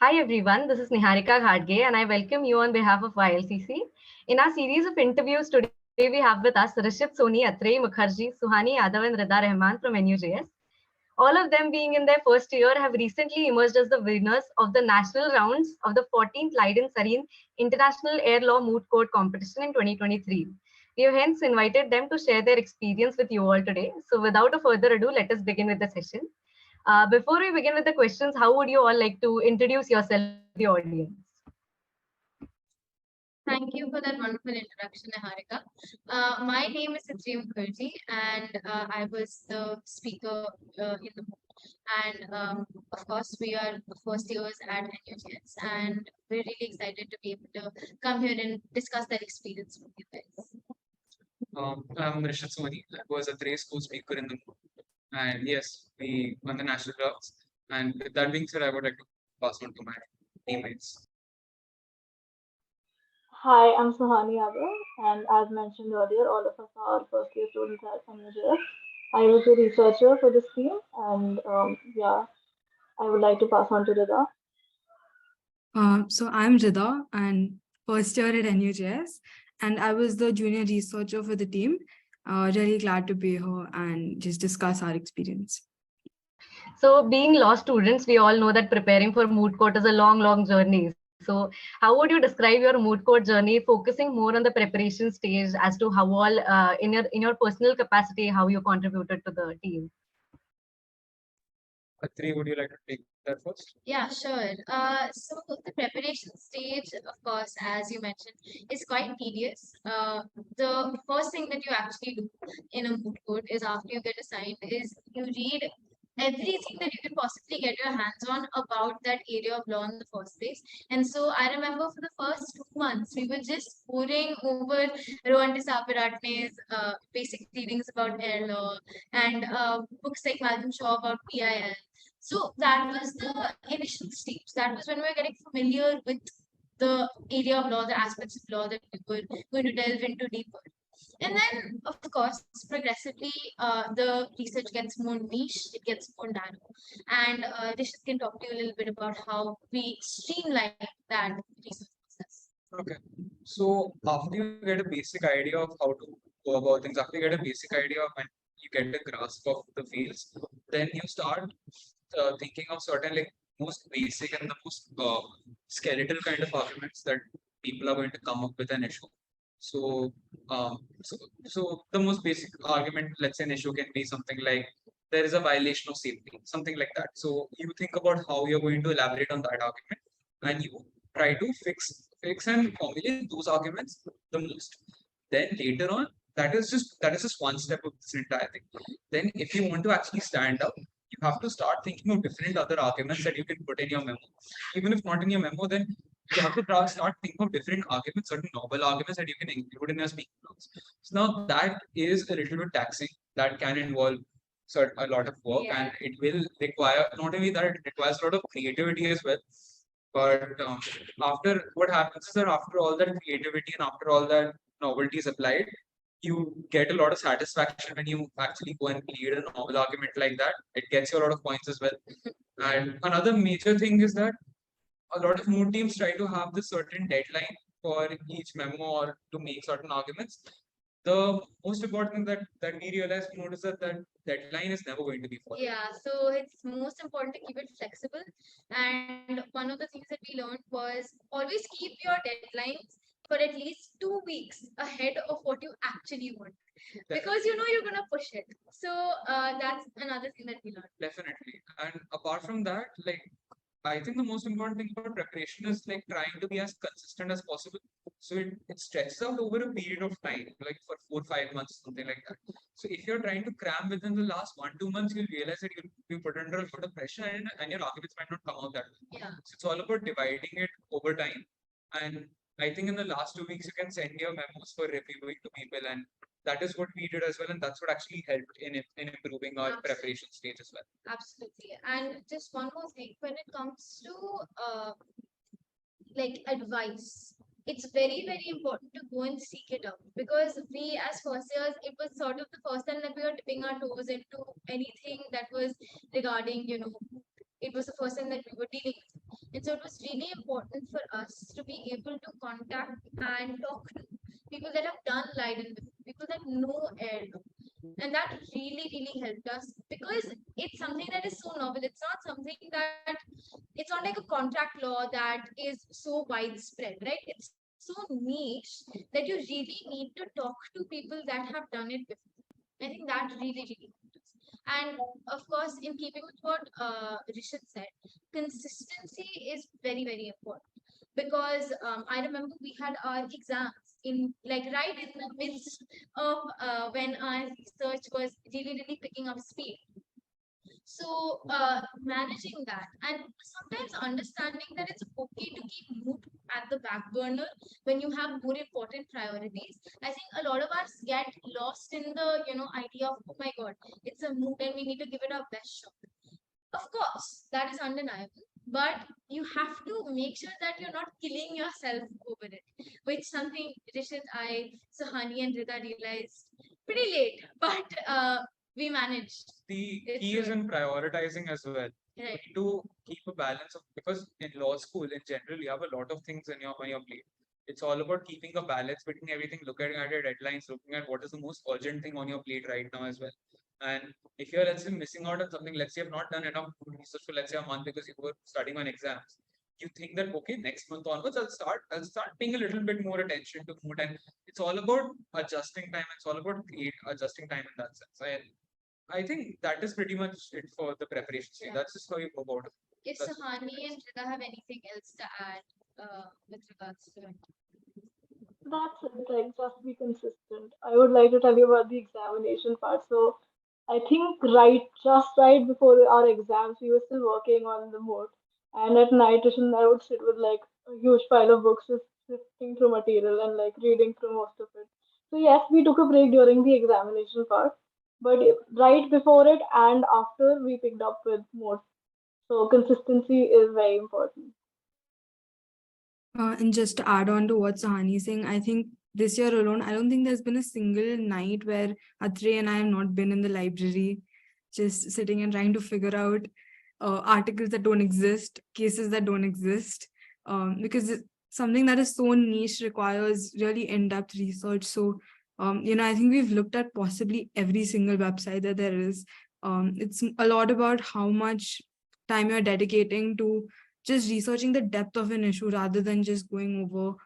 Hi everyone, this is Nihareeka Ghadge and I welcome you on behalf of YLCC. In our series of interviews today, we have with us Rishit, Soni, Atreyee, Mukherjee, Suhani, Yadav and Rida Rahman from NUJS. All of them being in their first year have recently emerged as the winners of the national rounds of the 14th Leiden-Sarin International Air Law Moot Court competition in 2023. We have hence invited them to share their experience with you all today. So without a further ado, let us begin with the session. Before we begin with the questions, how would you all like to introduce yourself to the audience? Thank you for that wonderful introduction, Nihareeka. My name is Atreyee, and I was the speaker in the book. And of course, we are first years at NUJS, and we're really excited to be able to come here and discuss that experience with you guys. I'm Rishit. I was a Atreyee school speaker in the Moot. And yes, we won the national rounds. And with that being said, I would like to pass on to my teammates. Hi, I'm Suhani, and as mentioned earlier, all of us are first year students at NUJS. I was a researcher for this team, and yeah, I would like to pass on to Rida. So I'm Rida and first year at NUJS, and I was the junior researcher for the team. Really glad to be here and just discuss our experience. So being law students, we all know that preparing for moot court is a long journey. So how would you describe your moot court journey, focusing more on the preparation stage as to how all in your personal capacity, how you contributed to the team? Atreyee, would you like to take that first? Yeah, sure. So the preparation stage, of course, as you mentioned, is quite tedious. The first thing that you actually do in a moot court is after you get assigned is you read everything that you can possibly get your hands on about that area of law in the first place. And so I remember for the first 2 months, we were just poring over Rohan Sapiratne's basic readings about air law and books like Malcolm Shaw about PIL. So that was the initial stage. That was when we were getting familiar with the area of law, the aspects of law that we were going to delve into deeper. And then, of course, progressively, the research gets more niche, it gets more narrow. And Rishit can talk to you a little bit about how we streamline that research process. Okay. So after you get a basic idea of how to go about things, after you get a basic idea of when you get a grasp of the fields, then you start thinking of certain like most basic and the most skeletal kind of arguments that people are going to come up with an issue. So, so the most basic argument, let's say an issue can be something like there is a violation of safety, something like that. So you think about how you're going to elaborate on that argument, and you try to fix and formulate those arguments the most. Then later on, that is just one step of this entire thing. Then if you want to actually stand out, you have to start thinking of different other arguments that you can put in your memo. Even if not in your memo, then you have to start thinking of different arguments, certain novel arguments that you can include in your speaking notes. So now that is a little bit taxing. That can involve a lot of work, and it will require not only that, it requires a lot of creativity as well. But after what happens is that after all that creativity and after all that novelty is applied, you get a lot of satisfaction when you actually go and lead a novel argument like that. It gets you a lot of points as well. And another major thing is that a lot of moot teams try to have this certain deadline for each memo or to make certain arguments. The most important thing that we realized notice that deadline is never going to be followed. Yeah, so it's most important to keep it flexible. And one of the things that we learned was always keep your deadlines for at least 2 weeks ahead of what you actually want. Because you know you're going to push it. So that's another thing that we learned. Definitely. And apart from that, like I think the most important thing about preparation is like trying to be as consistent as possible. So it stretches out over a period of time, like for 4 or 5 months, something like that. So if you're trying to cram within the last 1 2 months, you'll realize that you'll be put under a lot of pressure and your arguments might not come out that way. Yeah. So it's all about dividing it over time. And I think in the last 2 weeks, you can send your memos for reviewing to people, and that is what we did as well, and that's what actually helped in improving our Absolutely. preparation stage as well. Absolutely. And just one more thing, when it comes to like advice, it's very important to go and seek it out, because we as first years, it was sort of the first time that we were dipping our toes into anything that was regarding, it was the first time that we were dealing with. And so it was really important for us to be able to contact and talk to people that have done Leiden before, people that know air law. And that really helped us because it's something that is so novel. It's not something that it's not like a contract law that is so widespread, right? It's so niche that you really need to talk to people that have done it before. I think that really helped us. And of course, in keeping with what Rishit said, consistency is very important because I remember we had our exams in like right in the midst of when our research was really picking up speed. So managing that and sometimes understanding that it's okay to keep Moot at the back burner when you have more important priorities. I think a lot of us get lost in the idea of, oh my god, it's a Moot and we need to give it our best shot. Of course, that is undeniable, but you have to make sure that you're not killing yourself over it, which something Rishit, I, Suhani, and Rida realized pretty late, but we managed. The It's key is good. in prioritizing as well. Right. To keep a balance of, because in law school in general you have a lot of things on your plate. It's all about keeping a balance between everything, looking at your deadlines, looking at what is the most urgent thing on your plate right now as well. And if you're, let's say, missing out on something, let's say you've not done enough research for, let's say, a month because you were studying on exams, you think that, okay, next month onwards I'll start paying a little bit more attention to Moot. And it's all about adjusting time. It's all about adjusting time in that sense. I think that is pretty much it for the preparation stage. Yeah. That's just how you go about it. If That's- Suhani and Rida have anything else to add with regards to it. That's it, like just be consistent. I would like to tell you about the examination part. So I think just right before our exams, we were still working on the mode. And at night, Rishan, I would sit with like a huge pile of books, just sifting through material and like reading through most of it. So yes, we took a break during the examination part, but right before it and after, we picked up with more. So consistency is very important. And just to add on to what Sahani is saying, I think this year alone, I don't think there's been a single night where Atreyee and I have not been in the library, just sitting and trying to figure out articles that don't exist, cases that don't exist, because something that is so niche requires really in-depth research. So, I think we've looked at possibly every single website that there is. It's a lot about how much time you're dedicating to just researching the depth of an issue rather than just going over,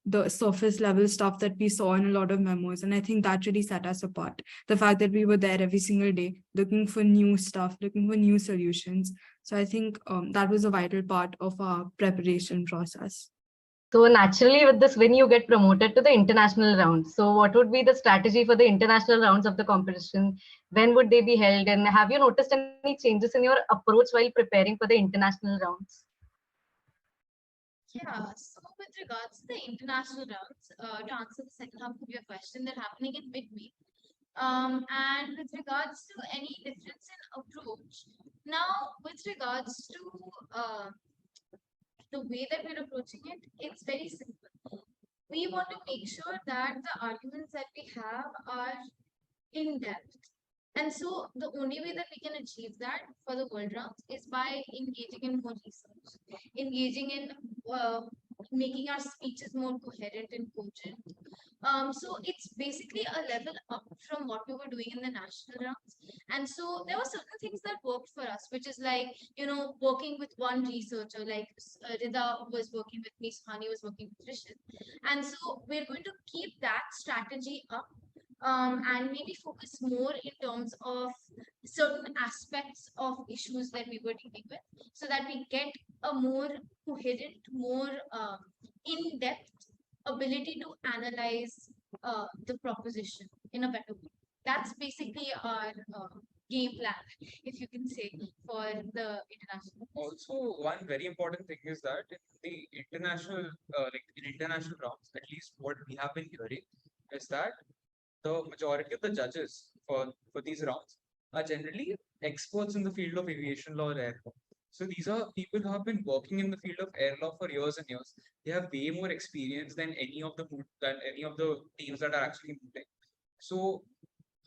the surface level stuff that we saw in a lot of memos. And I think that really set us apart. The fact that we were there every single day, looking for new stuff, looking for new solutions. So I think that was a vital part of our preparation process. So naturally, with this win, you get promoted to the international round. So what would be the strategy for the international rounds of the competition? When would they be held? And have you noticed any changes in your approach while preparing for the international rounds? Yeah, so with regards to the international rounds, to answer the second half of your question, they're happening in mid-May. And with regards to any difference in approach, now with regards to the way that we're approaching it, it's very simple. We want to make sure that the arguments that we have are in depth. And so the only way that we can achieve that for the world rounds is by engaging in more research, engaging in making our speeches more coherent and cogent. So it's basically a level up from what we were doing in the national rounds. And so there were certain things that worked for us, which is like, working with one researcher, like Rida was working with me, Suhani was working with Rishit. And so we're going to keep that strategy up and maybe focus more in terms of certain aspects of issues that we were dealing with so that we get a more coherent, more in-depth ability to analyze the proposition in a better way. That's basically our game plan, if you can say, for the international. Also, one very important thing is that in the international, in international rounds, at least what we have been hearing is that the majority of the judges for these rounds are generally experts in the field of aviation law or air law. So these are people who have been working in the field of air law for years and years. They have way more experience than any of the teams that are actually moving. So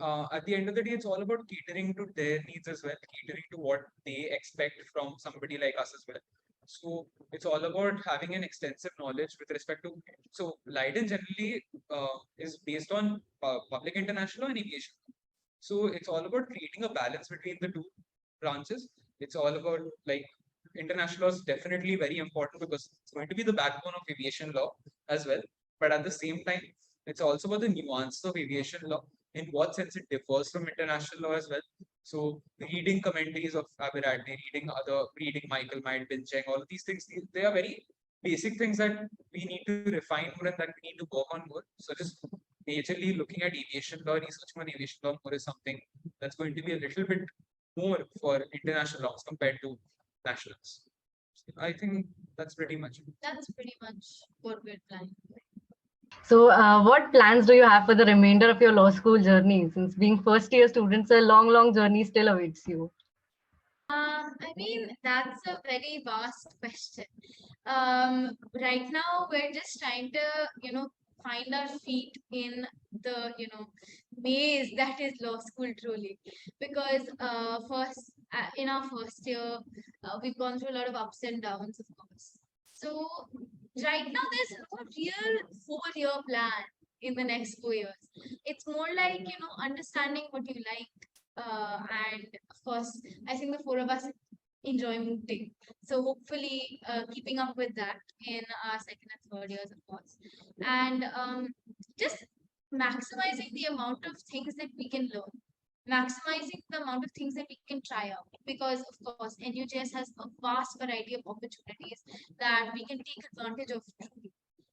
at the end of the day, it's all about catering to their needs as well, catering to what they expect from somebody like us as well. So it's all about having an extensive knowledge with respect to. So Leiden generally is based on public international and aviation. So it's all about creating a balance between the two branches. It's all about like international law is definitely very important because it's going to be the backbone of aviation law as well. But at the same time, it's also about the nuances of aviation law, in what sense it differs from international law as well. So reading commentaries of Abiradne, reading Michael Mind, Bincheng, all of these things, they are very basic things that we need to refine more and that we need to work on more. So just majorly looking at aviation law, researching on aviation law more is something that's going to be a little bit more for international laws compared to nationals. I think that's pretty much it. That's pretty much what we're planning. So, what plans do you have for the remainder of your law school journey? Since being first year students, a long, long journey still awaits you. I mean, that's a very vast question. Right now, we're just trying to, find our feet in the, maze that is law school truly. Because in our first year, we've gone through a lot of ups and downs, of course. So right now, there's no real 4-year plan in the next 4 years. It's more like, understanding what you like, and of course, I think the 4 of us enjoy mooting. So hopefully, keeping up with that in our second and third years, of course, and just maximizing the amount of things that we can learn, maximizing the amount of things that we can try out. Because of course, NUJS has a vast variety of opportunities that we can take advantage of.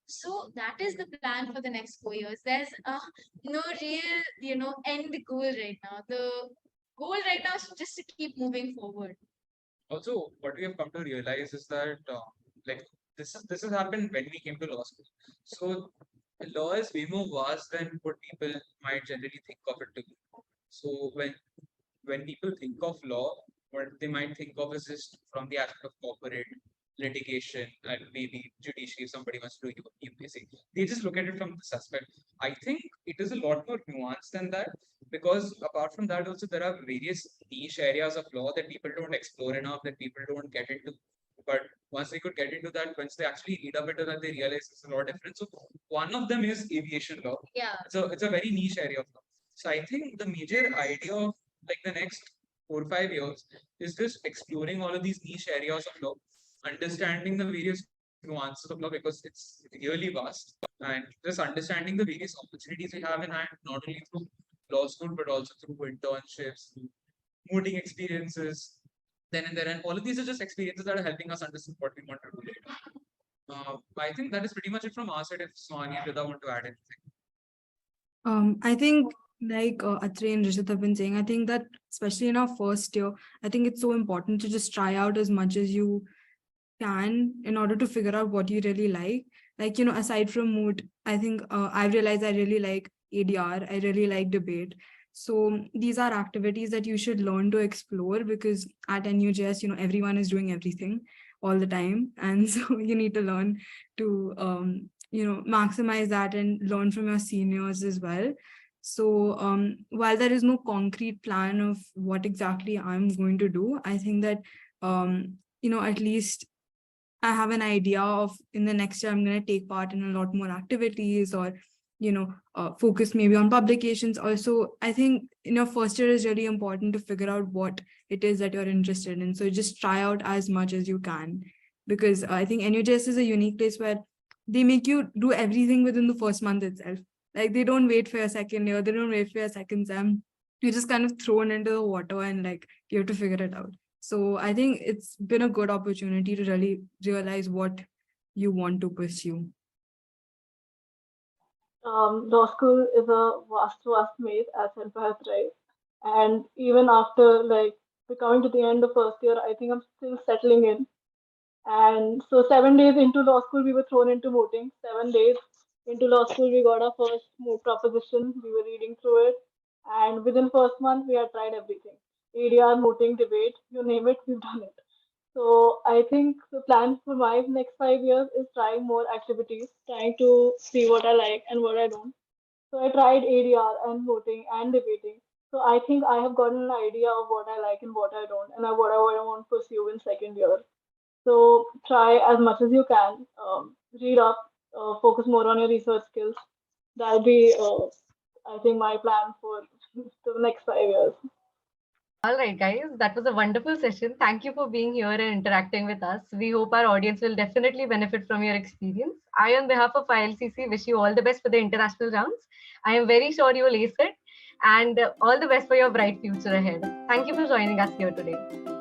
So that is the plan for the next 4 years. There's no real, end goal right now. The goal right now is just to keep moving forward. Also, what we have come to realize is that like this has happened when we came to law school. So law is way more vast than what people might generally think of it to be. So when people think of law, what they might think of is just from the aspect of corporate litigation and maybe judiciary if somebody wants to do UPSC. They just look at it from this aspect. I think it is a lot more nuanced than that, because apart from that also there are various niche areas of law that people don't explore enough, that people don't get into. But once they could get into that, once they actually read up into that, they realize it's a lot different. So one of them is aviation law. Yeah. It's a very niche area of law. So I think the major idea of like the next 4 or 5 years is just exploring all of these niche areas of law, understanding the various nuances of law because it's really vast, and just understanding the various opportunities we have in hand, not only through law school but also through internships, through mooting experiences, then and there. And all of these are just experiences that are helping us understand what we want to do later. I think that is pretty much it from our side. If Suhani and Rida want to add anything. I think like Atreyee and Rishit have been saying, I think that especially in our first year, I think it's so important to just try out as much as you can in order to figure out what you really like. Like, aside from Moot, I think I've realized I really like ADR, I really like debate. So these are activities that you should learn to explore, because at NUJS, everyone is doing everything all the time. And so you need to learn to, maximize that and learn from your seniors as well. So while there is no concrete plan of what exactly I'm going to do, I think that, at least I have an idea of in the next year, I'm going to take part in a lot more activities, or, focus maybe on publications. Also, I think in your first year is really important to figure out what it is that you're interested in. So just try out as much as you can, because I think NUJS is a unique place where they make you do everything within the first month itself. Like they don't wait for your second year, they don't wait for your second sem. You're just kind of thrown into the water and like you have to figure it out. So I think it's been a good opportunity to really realize what you want to pursue. Law school is a vast maze, as said by Atreyee. And even after like coming to the end of first year, I think I'm still settling in. And so 7 days into law school, we were thrown into mooting. 7 days into law school, we got our first moot proposition. We were reading through it. And within first month, we had tried everything. ADR, mooting, debate, you name it, we've done it. So I think the plan for my next 5 years is trying more activities, trying to see what I like and what I don't. So I tried ADR and voting and debating. So I think I have gotten an idea of what I like and what I don't, and what I want to pursue in second year. So try as much as you can. Read up, focus more on your research skills. That'll be, I think, my plan for the next 5 years. All right, guys, that was a wonderful session. Thank you for being here and interacting with us. We hope our audience will definitely benefit from your experience. I, on behalf of YLCC, wish you all the best for the international rounds. I am very sure you will ace it, and all the best for your bright future ahead. Thank you for joining us here today.